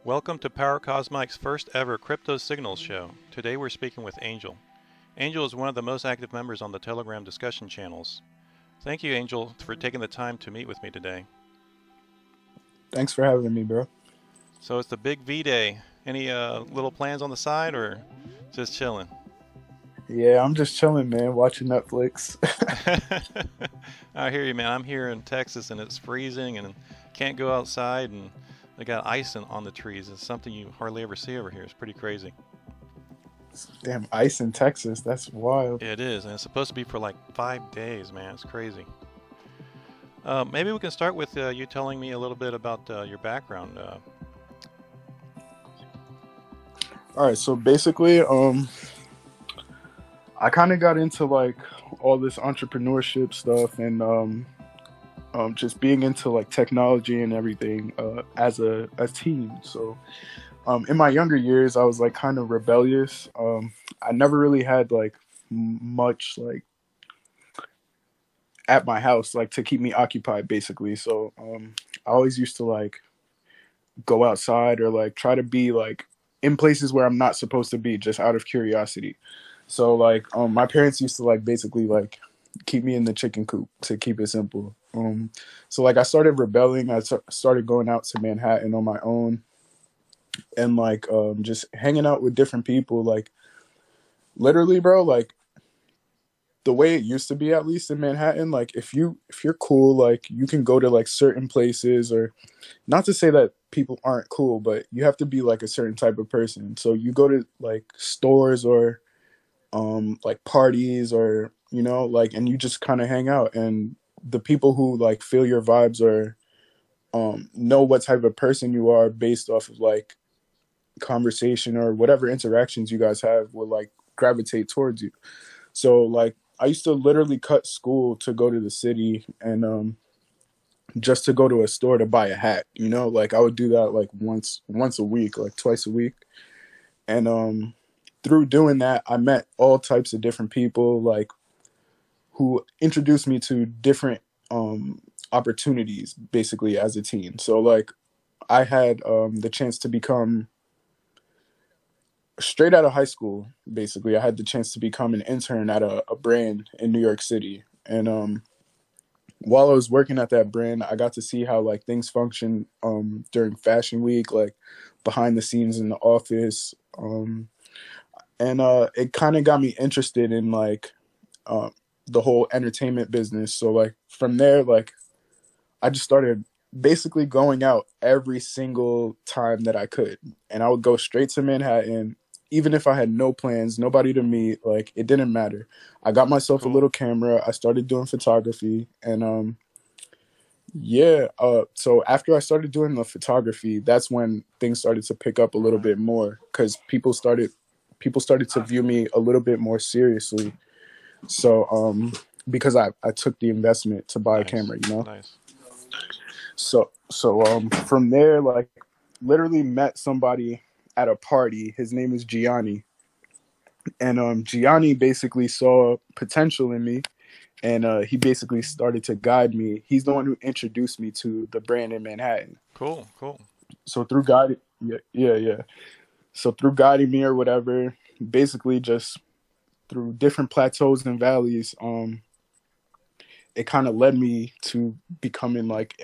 Welcome to Power Cosmic's first ever Crypto Signals show. Today we're speaking with Angel. Angel is one of the most active members on the Telegram discussion channels. Thank you, Angel, for taking the time to meet with me today. Thanks for having me, bro. So it's the big V Day. Any little plans on the side or just chilling? Yeah, I'm just chilling, man, watching Netflix. I hear you, man. I'm here in Texas and it's freezing and can't go outside and they got ice on the trees. It's something you hardly ever see over here. It's pretty crazy. Damn, ice in Texas. That's wild. It is, and it's supposed to be for like 5 days, man. It's crazy. Maybe we can start with you telling me a little bit about your background. All right, so basically, I kind of got into like all this entrepreneurship stuff and just being into like technology and everything as a teen. So in my younger years, I was like kind of rebellious. I never really had like much like at my house like to keep me occupied, basically. So I always used to like go outside or like try to be like in places where I'm not supposed to be just out of curiosity. So like my parents used to like basically like keep me in the chicken coop to keep it simple. So like I started rebelling. Started going out to Manhattan on my own and like just hanging out with different people. Like literally, bro, like the way it used to be, at least in Manhattan, like if you're cool, like you can go to like certain places. Or not to say that people aren't cool, but you have to be like a certain type of person. So you go to like stores or like parties, or like, and you just kind of hang out, and the people who like feel your vibes or know what type of person you are based off of like conversation or whatever interactions you guys have will like gravitate towards you. So like I used to literally cut school to go to the city and just to go to a store to buy a hat. Like I would do that like once a week, like twice a week. And through doing that, I met all types of different people, like who introduced me to different opportunities, basically as a teen. So like I had the chance to become straight out of high school. Basically, I had the chance to become an intern at a brand in New York City, and while I was working at that brand, I got to see how like things function during Fashion Week, like behind the scenes in the office, and it kind of got me interested in like uh, the whole entertainment business. So like from there, like I just started basically going out every single time that I could, and I would go straight to Manhattan. Even if I had no plans, nobody to meet, like it didn't matter. I got myself a Cool. little camera. I started doing photography, and yeah. So after I started doing the photography, that's when things started to pick up a little bit more because people started to view me a little bit more seriously. So because I took the investment to buy a Nice. camera. Nice. So from there, like literally met somebody at a party. His name is Gianni, and Gianni basically saw potential in me, and he basically started to guide me. He's the one who introduced me to the brand in Manhattan. Cool. Cool. So through guiding, yeah, yeah, yeah. So through guiding me or whatever, basically just through different plateaus and valleys, it kind of led me to becoming like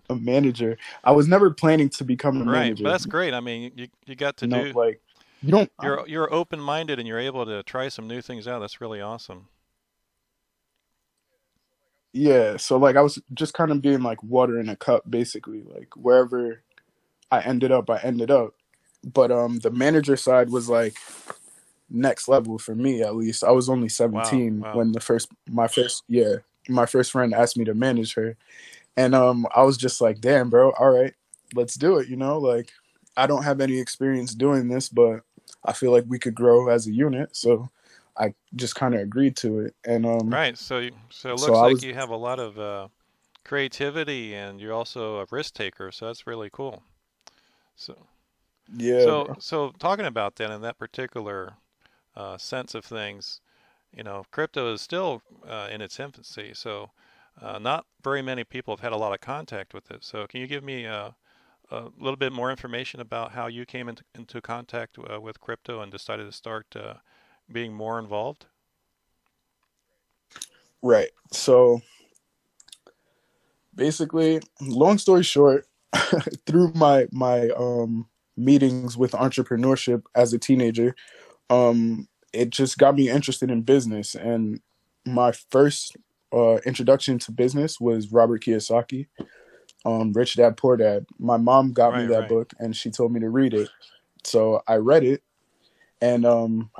a manager. I was never planning to become a Right, but manager. that's great. I mean, you got to do. Like you don't. You're open minded and you're able to try some new things out. That's really awesome. Yeah, so like I was just kind of being like water in a cup, basically. Like wherever I ended up, I ended up. But the manager side was like next level for me, at least. I was only Wow. 17 Wow. when my first friend asked me to manage her. And I was just like, damn, bro, all right, let's do it. Like I don't have any experience doing this, but I feel like we could grow as a unit. So I just kind of agreed to it. And Right. So it so looks I like was, you have a lot of creativity and you're also a risk taker. So that's really cool. So yeah, so bro. so talking about that in that particular sense of things, crypto is still in its infancy. So not very many people have had a lot of contact with it. So can you give me a little bit more information about how you came into contact with crypto and decided to start being more involved? Right. So basically, long story short, through my meetings with entrepreneurship as a teenager, it just got me interested in business. And my first introduction to business was Robert Kiyosaki, Rich Dad Poor Dad. My mom got me Right, that right. book, and she told me to read it. So I read it, and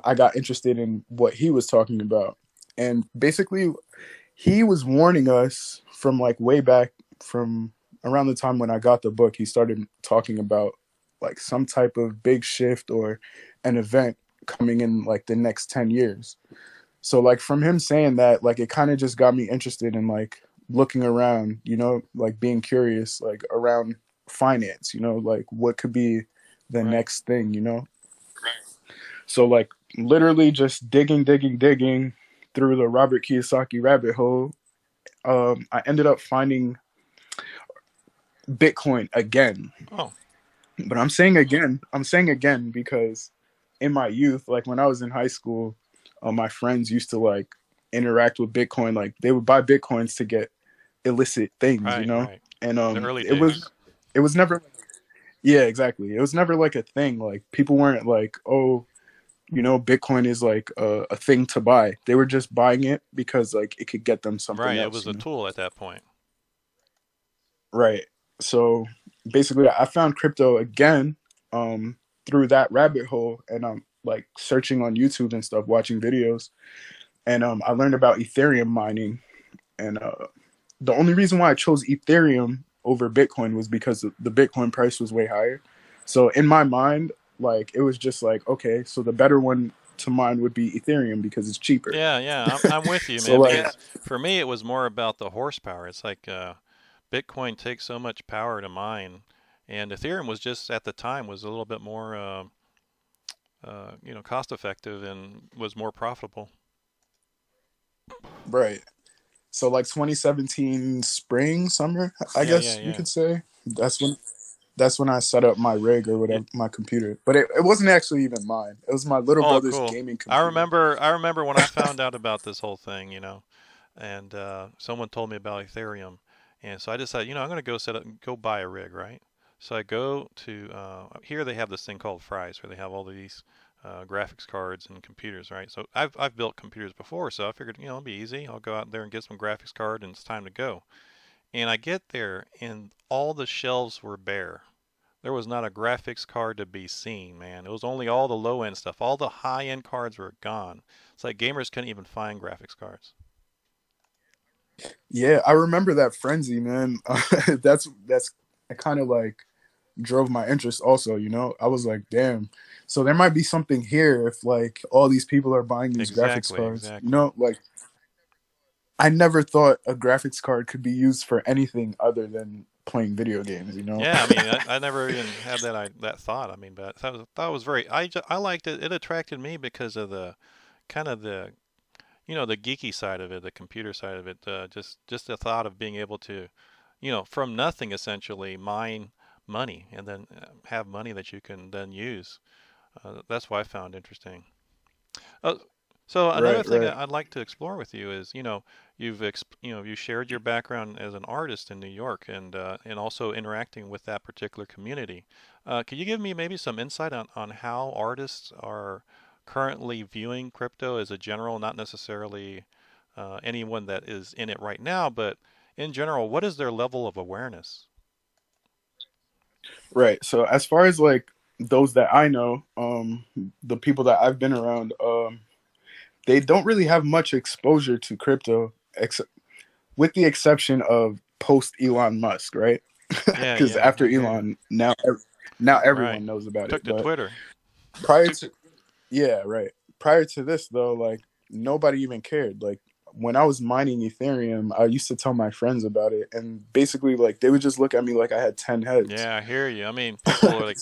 I got interested in what he was talking about. And basically, he was warning us from like way back from around the time when I got the book. He started talking about like some type of big shift or an event coming in like the next 10 years. So like from him saying that, like it kind of just got me interested in like looking around, like being curious like around finance, like what could be the Right. next thing, So like literally just digging through the Robert Kiyosaki rabbit hole. I ended up finding Bitcoin again. Oh, But I'm saying again because in my youth, like when I was in high school, my friends used to like interact with Bitcoin. Like they would buy Bitcoins to get illicit things, right, right. And In the early it was days. it was never, yeah, exactly. It was never like a thing. Like people weren't like, oh, Bitcoin is like a thing to buy. They were just buying it because like it could get them something Right. It else, was a tool at that point. Right. So basically, I found crypto again through that rabbit hole, and I'm like searching on YouTube and stuff, watching videos, and I learned about Ethereum mining. And the only reason why I chose Ethereum over Bitcoin was because the Bitcoin price was way higher. So in my mind, like it was just like, okay, so the better one to mine would be Ethereum because it's cheaper. Yeah, yeah. I'm with you, So man, like, because for me it was more about the horsepower. It's like Bitcoin takes so much power to mine, and Ethereum was just at the time was a little bit more cost effective and was more profitable. right. So like 2017 spring, summer, I Yeah, yeah, guess you yeah. could say. That's when I set up my rig or Yeah. whatever, my computer. But it wasn't actually even mine. It was my little Oh, brother's cool. gaming I computer. remember I remember when I found out about this whole thing, and someone told me about Ethereum, and so I decided, I'm going to go buy a rig, right? So I go to here they have this thing called Fry's where they have all these graphics cards and computers, right? So I've built computers before, so I figured, it'll be easy. I'll go out there and get some graphics card, and it's time to go. And I get there, and all the shelves were bare. There was not a graphics card to be seen, man. It was only all the low end stuff. All the high end cards were gone. It's like gamers couldn't even find graphics cards. Yeah, I remember that frenzy, man. That's kind of like drove my interest also, I was like, damn. So there might be something here if like all these people are buying these graphics Exactly, cards. exactly. Like I never thought a graphics card could be used for anything other than playing video games. Yeah, I mean, I never even had that thought. I mean, but thought it was very. I liked it. It attracted me because of the kind of the geeky side of it, the computer side of it. Just the thought of being able to, from nothing essentially mine money and then have money that you can then use. That's what I found interesting. Uh, so another Right, thing right. that I'd like to explore with you is, you shared your background as an artist in New York and also interacting with that particular community. Could you give me maybe some insight on how artists are currently viewing crypto as a general, not necessarily anyone that is in it right now, but in general, what is their level of awareness? Right. So as far as like those that I know, the people that I've been around, they don't really have much exposure to crypto, except with the exception of post Elon Musk, right? Yeah, Because yeah, after I hear you. Elon, now everyone Right. knows about it. Took to But Twitter. prior to yeah, right. Prior to this though, like nobody even cared. Like when I was mining Ethereum, I used to tell my friends about it, and basically like they would just look at me like I had 10 heads. Yeah, I hear you. I mean, people are like,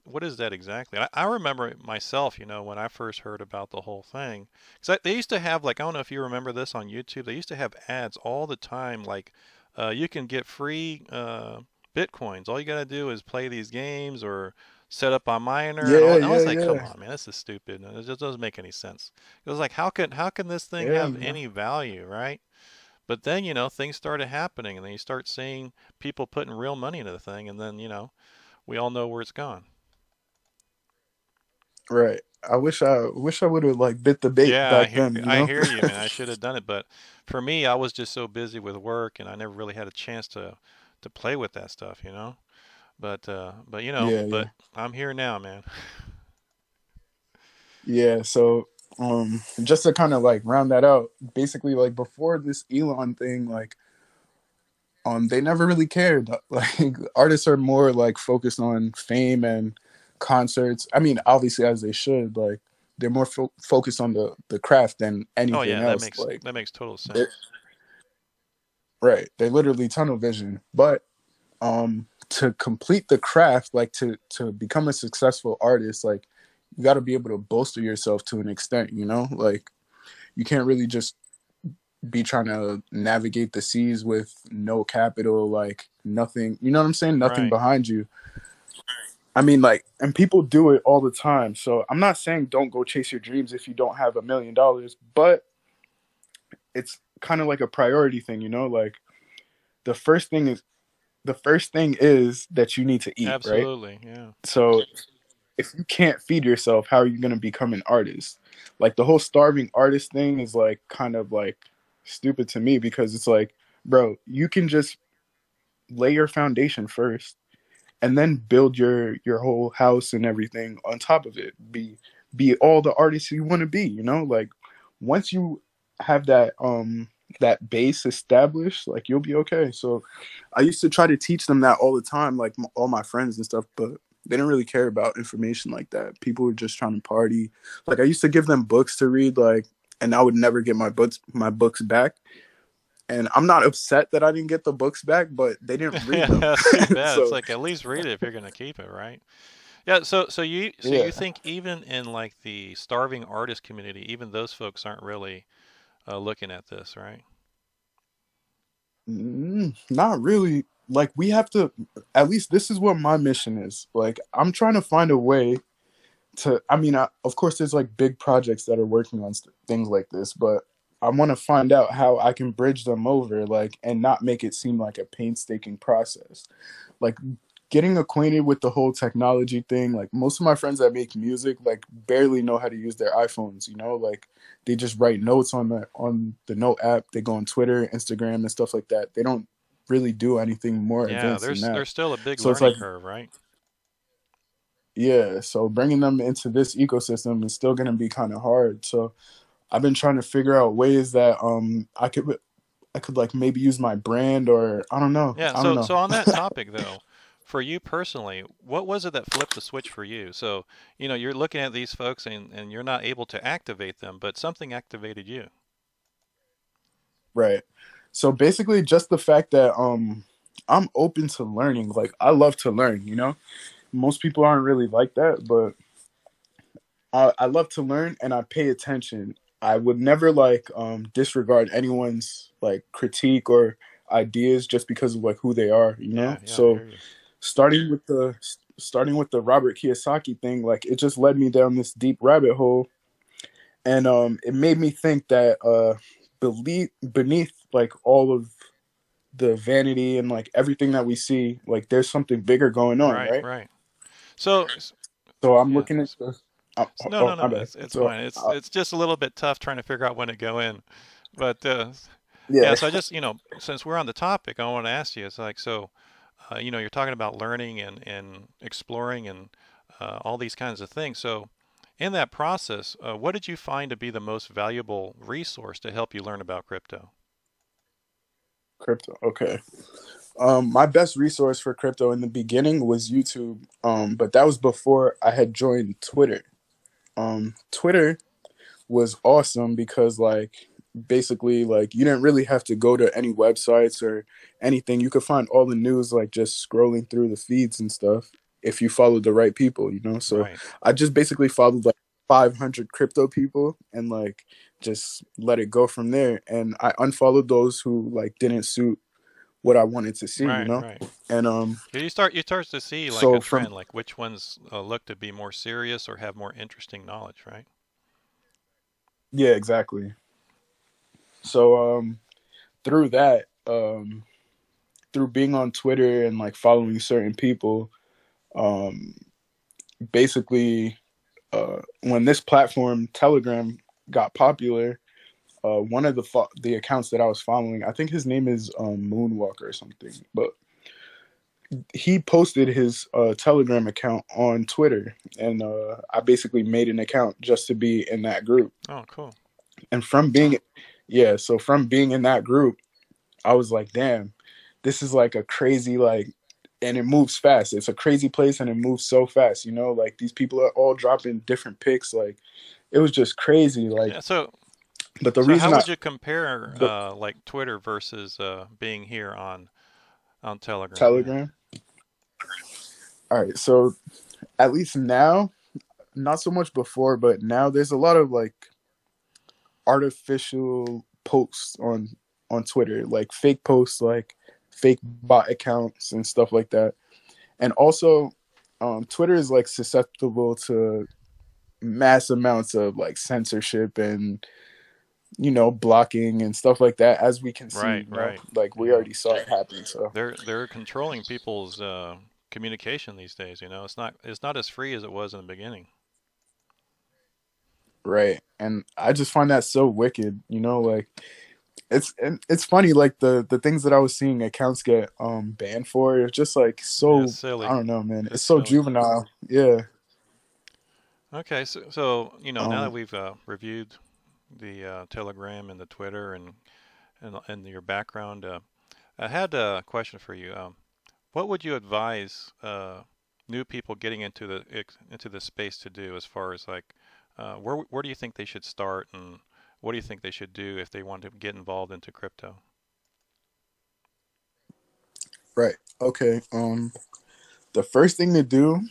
what is that exactly? I remember it myself, when I first heard about the whole thing. Because they used to have, like, I don't know if you remember this on YouTube, they used to have ads all the time, like, you can get free Bitcoins. All you got to do is play these games or set up a miner and all Yeah, that. I was yeah, like, come yeah, on, man, this is stupid. It just doesn't make any sense. It was like, how can this thing yeah, have man. any value, right? But then, things started happening, and then you start seeing people putting real money into the thing, and then, we all know where it's gone. Right. I wish I would have like bit the bait Yeah, I back hear then, you I know? hear you, man. I should have done it, but for me, I was just so busy with work, and I never really had a chance to play with that stuff. Yeah, But yeah. I'm here now, man. Yeah, so just to kind of like round that out, basically like before this Elon thing, like they never really cared. Like artists are more like focused on fame and concerts. I mean, obviously as they should, like they're more focused on the craft than Oh anything yeah, that else. makes Like that makes total they're sense. right. They literally tunnel vision. But to complete the craft, like to become a successful artist, like you got to be able to bolster yourself to an extent, you know? Like you can't really just be trying to navigate the seas with no capital, like nothing, you know what I'm saying? Nothing Right. behind you. I mean, like, and people do it all the time. So I'm not saying don't go chase your dreams if you don't have $1 million, but it's kind of like a priority thing, you know? Like the first thing is the first thing is that you need to eat, right? Absolutely. Yeah. So if you can't feed yourself, how are you going to become an artist? Like the whole starving artist thing is like kind of like stupid to me because it's like, bro, you can just lay your foundation first and then build your whole house and everything on top of it. Be all the artists you want to be, you know? Like once you have that base established, like you'll be okay. So I used to try to teach them that all the time, like all my friends and stuff, but they didn't really care about information like that. People were just trying to party. Like I used to give them books to read, like, and I would never get my books back. And I'm not upset that I didn't get the books back, but they didn't read Yeah, them. that's too bad. It's So like at least read it if you're gonna keep it, right? Yeah, so you yeah. think even in like the starving artist community, even those folks aren't really looking at this, right? Not really. Like we have to, at least this is what my mission is. Like I'm trying to find a way to, I mean, of course there's like big projects that are working on things like this, but I want to find out how I can bridge them over, like, and not make it seem like a painstaking process. Like getting acquainted with the whole technology thing, like most of my friends that make music like barely know how to use their iPhones, you know? Like they just write notes on the note app, they go on Twitter, Instagram and stuff like that. They don't really do anything more Yeah, advanced than that. there's still a big So it's learning like, curve, right? yeah, so bringing them into this ecosystem is still going to be kind of hard. So I've been trying to figure out ways that I could like maybe use my brand, or I don't know. Yeah, I don't so know. on that topic though, for you personally, what was it that flipped the switch for you? So, you're looking at these folks and you're not able to activate them, but something activated you. Right. So basically just the fact that I'm open to learning. Like I love to learn, you know? Most people aren't really like that, but I love to learn and I pay attention. I would never like disregard anyone's like critique or ideas just because of like who they are, you know? Yeah, yeah, I So hear you. starting with the Robert Kiyosaki thing, like it just led me down this deep rabbit hole, and it made me think that beneath like all of the vanity and like everything that we see, like there's something bigger going on, Right, right? right. So, So I'm yeah. looking at the. Oh, No, oh no, my no. bad. It's So fine. It's just a little bit tough trying to figure out when to go in. But yeah, yeah, so I just, since we're on the topic, I want to ask you, it's like, so, you're talking about learning and exploring and all these kinds of things. So, in that process, what did you find to be the most valuable resource to help you learn about crypto? crypto. Okay. My best resource for crypto in the beginning was YouTube. But that was before I had joined Twitter. Twitter was awesome because like basically like you didn't really have to go to any websites or anything. You could find all the news like just scrolling through the feeds and stuff if you followed the right people, you know? So Right. I just basically followed like 500 crypto people and like just let it go from there, and I unfollowed those who like didn't suit what I wanted to see, you Right, know? right. And Yeah, you start to see like a so from trend, like which ones look to be more serious or have more interesting knowledge, right? yeah, exactly. So through that, through being on Twitter and like following certain people, um basically when this platform Telegram got popular, one of the accounts that I was following, I think his name is Moonwalker or something, but he posted his Telegram account on Twitter, and I basically made an account just to be in that group. Oh, cool. And from being, yeah, so from being in that group, I was like, damn, this is like a crazy like, and it moves fast. It's a crazy place, and it moves so fast. You know, like these people are all dropping different pics. Like it was just crazy. Like, Yeah. So, but the so how reason I would you compare the like Twitter versus being here on Telegram? Yeah. Telegram. All right, so at least now, not so much before, but now there's a lot of like artificial posts on Twitter, like fake posts, like fake bot accounts and stuff like that. And also, Twitter is like susceptible to mass amounts of like censorship and blocking and stuff like that, as we can see. Right, right. Like we Yeah. already saw it happen. So They're controlling people's communication these days. It's not as free as it was in the beginning. right, and I just find that so wicked. Like it's funny, like the things that I was seeing accounts get banned for. It's just like Yeah, it's so, I silly. don't know, man. It's It's so silly. juvenile. Yeah. Okay, so now that Um. we've reviewed the Telegram and the Twitter and your background, I had a question for you. What would you advise new people getting into the space to do as far as like where do you think they should start and what do you think they should do if they want to get involved into crypto? Right. Okay. The first thing to do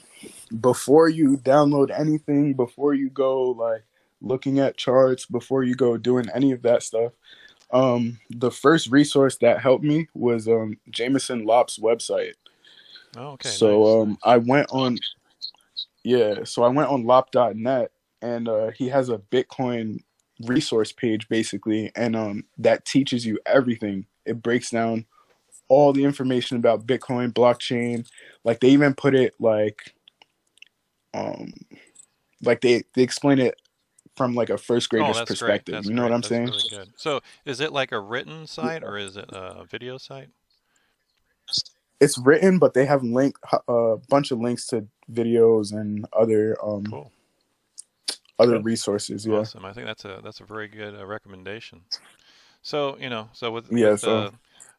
before you download anything, before you go like looking at charts, before you go doing any of that stuff, the first resource that helped me was Jameson Lopp's website. Oh, okay, nice, So nice. I went on, yeah, so I went on lop.net, and he has a Bitcoin resource page basically, and that teaches you everything. It breaks down all the information about Bitcoin, blockchain. Like they even put it um like they explain it from like a first Oh, grader's that's great. perspective. That's You know what great. I'm That's saying? really good. So, is it like a written site Yeah. or is it a video site? It's written, but they have a bunch of links to videos and Cool. other resources. Yeah. Awesome. I think that's a very good recommendation. So, so Yeah. with So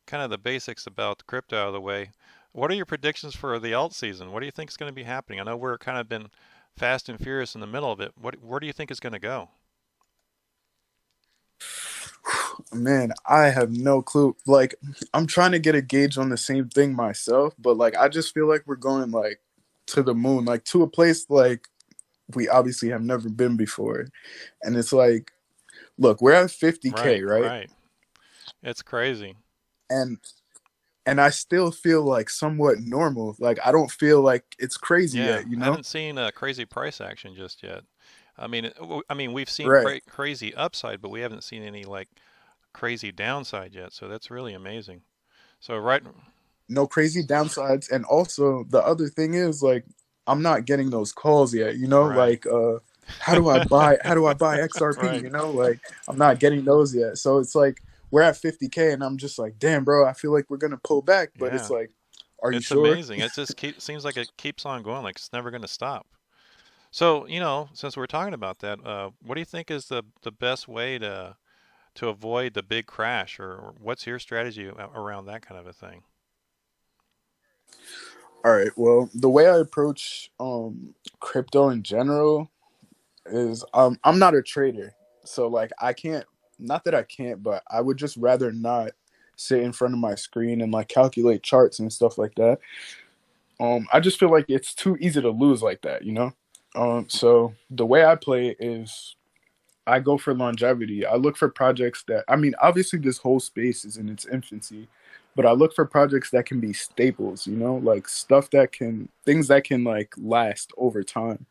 kind of the basics about crypto out of the way, what are your predictions for the alt season? What do you think is going to be happening? I know we're kind of been fast and furious in the middle of it. Where do you think is going to go? man, I have no clue. Like, I'm trying to get a gauge on the same thing myself, but like, I just feel like we're going like to the moon, like to a place like we obviously have never been before. And it's like, look, we're at 50K, Right, right? right. It's crazy. And I still feel like somewhat normal. Like I don't feel like it's crazy Yeah, yet, you I know? haven't seen crazy price action just yet. I mean, we've seen Right. crazy upside, but we haven't seen any like crazy downside yet. So that's really amazing. So right, No crazy downsides. And also the other thing is like I'm not getting those calls yet, you know? right, Like how do I buy XRP, right. you know? Like I'm not getting those yet. So it's like we're at 50K and I'm just like, "Damn, bro, I feel like we're going to pull back." But it's Yeah, like, are you it's sure? amazing. It just seems like it keeps on going, like it's never going to stop. So, since we're talking about that, what do you think is the best way to avoid the big crash, or what's your strategy around that kind of a thing? All right. Well, the way I approach crypto in general is I'm not a trader. So like I can't, not that I can't, but I would just rather not sit in front of my screen and like calculate charts and stuff like that. I just feel like it's too easy to lose like that, you know? So the way I play is I go for longevity. I look for projects that, I mean, obviously this whole space is in its infancy, but I look for projects that can be staples, you know, like stuff that can things that can like last over time.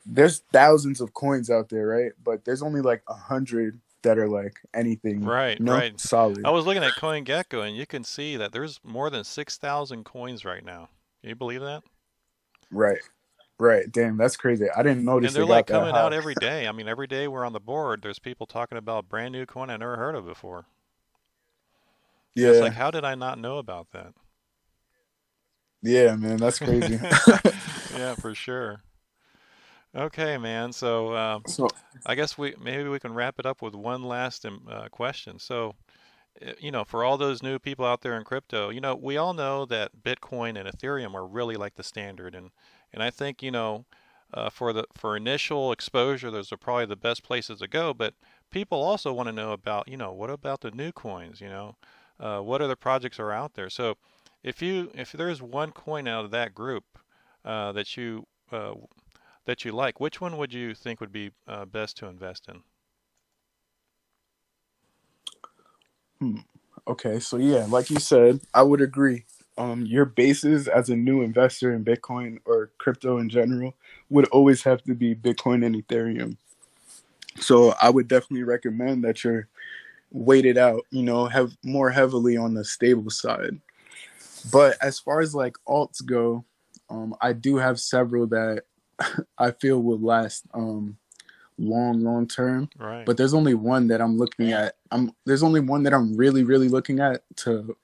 There's thousands of coins out there, right? But there's only like 100 that are like anything, Right, you know, right. I solid. was looking at CoinGecko, and you can see that there's more than 6,000 coins right now. Can you believe that? Right, right. Damn, that's crazy. I didn't And notice they're they like got that coming out high. every day. I mean, every day we're on the board, there's people talking about brand new coin I never heard of before. And it's like, Yeah, how did I not know about that? yeah, man, that's crazy. Yeah, for sure. Okay, man. So So, I guess maybe we can wrap it up with one last question. So, for all those new people out there in crypto, we all know that Bitcoin and Ethereum are really like the standard, and I think for initial exposure, those are probably the best places to go. But people also want to know about what about the new coins? What other projects are out there? So if there's one coin out of that group uh, that you uh, that you like, which one would you think would be best to invest in? hmm. Okay, so yeah, like you said, I would agree. Your basis as a new investor in Bitcoin or crypto in general would always have to be Bitcoin and Ethereum. So I would definitely recommend that you're weighted out, you know, have more heavily on the stable side. But as far as like alts go, I do have several that I feel will last long term. Right. But there's only one that I'm looking at. There's only one that I'm really looking at to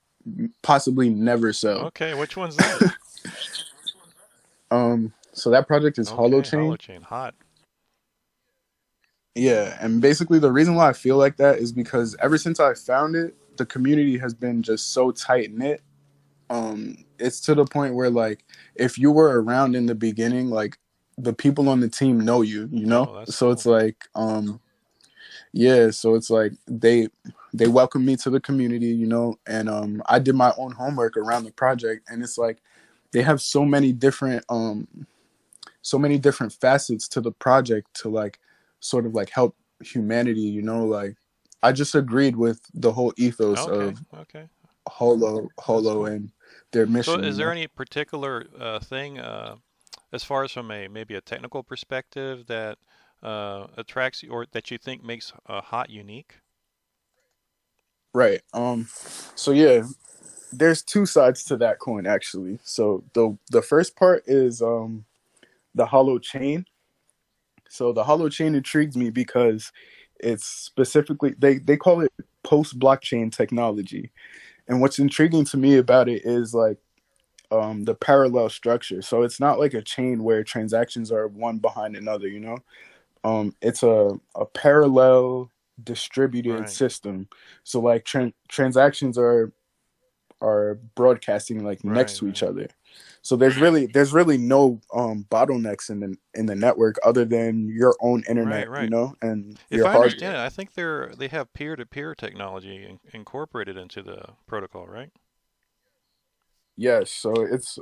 possibly never sell. Okay, which one's that? So that project is Okay, Holochain. Holochain, hot. Yeah, and basically the reason why I feel like that is because ever since I found it, the community has been just so tight knit. It's to the point where like if you were around in the beginning, like the people on the team know you, you know? Oh, that's So cool. it's like yeah, so it's like they welcome me to the community, you know, and I did my own homework around the project, and it's like they have so many different facets to the project to like sort of like help humanity, you know, like I just agreed with the whole ethos Okay, of okay, that's Holo cool. and their So, mission, you is there know. any particular thing, as far as from maybe a technical perspective, that attracts you or that you think makes hot unique? Right. So yeah, there's two sides to that coin actually. So the first part is the hollow chain. So the hollow chain intrigues me because it's specifically they call it post blockchain technology. And what's intriguing to me about it is like the parallel structure. So it's not like a chain where transactions are one behind another, you know? It's a parallel distributed Right, system. So like transactions are broadcasting like next right, to each right, other. So there's really no bottlenecks in the network other than your own right, internet, you right. know, and If your I understand hardware. it, I think they have peer-to-peer technology incorporated into the protocol, right? Yes, so it's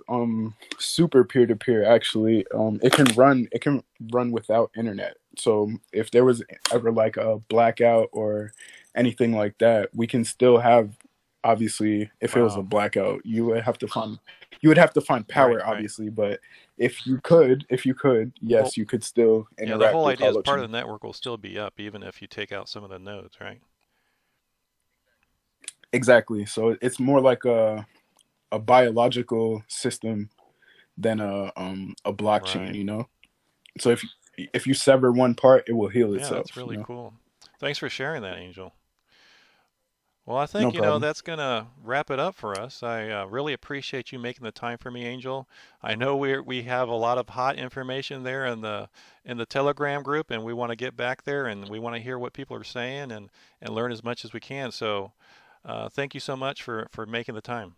super peer to peer actually. It can run without internet. So if there was ever like a blackout or anything like that, we can still have obviously if it was a Wow. blackout, you would have to find Right, power right. obviously, but if you could, Well, yes, you could still yeah, the interact whole with idea is part of Holochain. the network will still be up even if you take out some of the nodes, right? Exactly. So it's more like a biological system than a blockchain, Right. you know? So if you sever one part, it will heal Yeah, that's itself. You really know, cool. Thanks for sharing that, Angel. Well, I think, no problem. that's going to wrap it up for us. I really appreciate you making the time for me, Angel. I know we have a lot of hot information there in the Telegram group, and we want to get back there and we want to hear what people are saying and learn as much as we can. So, thank you so much for making the time.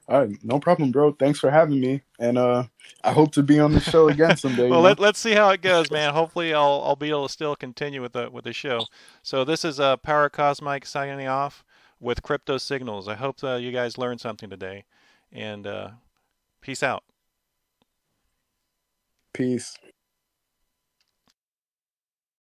All right, no problem, bro. Thanks for having me, and I hope to be on the show again someday. You Well, know. let's see how it goes, man. Hopefully, I'll be able to still continue with the show. So this is Power Cosmic signing off with Crypto Signals. I hope you guys learned something today, and peace out. Peace.